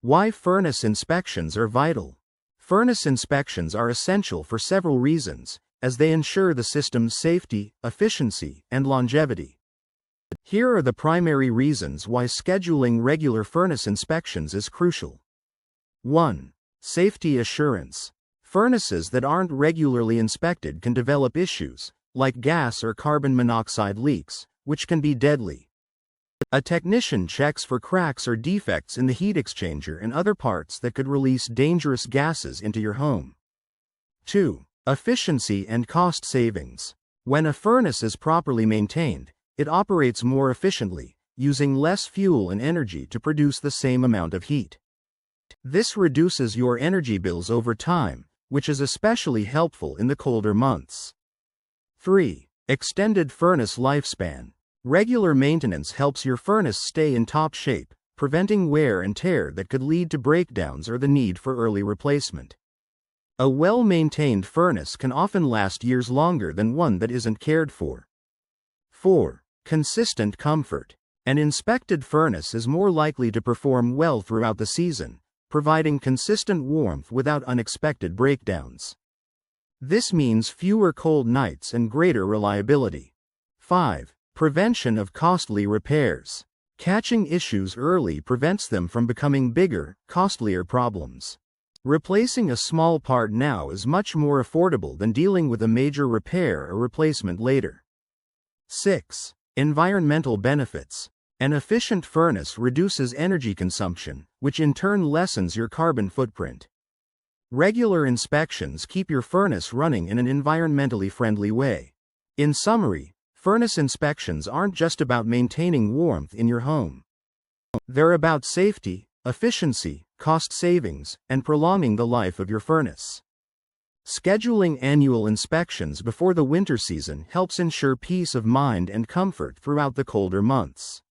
Why furnace inspections are vital. Furnace inspections are essential for several reasons, as they ensure the system's safety, efficiency, and longevity. Here are the primary reasons why scheduling regular furnace inspections is crucial. 1. Safety assurance. Furnaces that aren't regularly inspected can develop issues, like gas or carbon monoxide leaks, which can be deadly. A technician checks for cracks or defects in the heat exchanger and other parts that could release dangerous gases into your home. 2. Efficiency and cost savings. When a furnace is properly maintained, it operates more efficiently, using less fuel and energy to produce the same amount of heat. This reduces your energy bills over time, which is especially helpful in the colder months. 3. Extended furnace lifespan. Regular maintenance helps your furnace stay in top shape, preventing wear and tear that could lead to breakdowns or the need for early replacement. A well-maintained furnace can often last years longer than one that isn't cared for. 4. Consistent comfort. An inspected furnace is more likely to perform well throughout the season, providing consistent warmth without unexpected breakdowns. This means fewer cold nights and greater reliability. 5. Prevention of costly repairs. Catching issues early prevents them from becoming bigger, costlier problems. Replacing a small part now is much more affordable than dealing with a major repair or replacement later. 6. Environmental benefits. An efficient furnace reduces energy consumption, which in turn lessens your carbon footprint. Regular inspections keep your furnace running in an environmentally friendly way. In summary, furnace inspections aren't just about maintaining warmth in your home. They're about safety, efficiency, cost savings, and prolonging the life of your furnace. Scheduling annual inspections before the winter season helps ensure peace of mind and comfort throughout the colder months.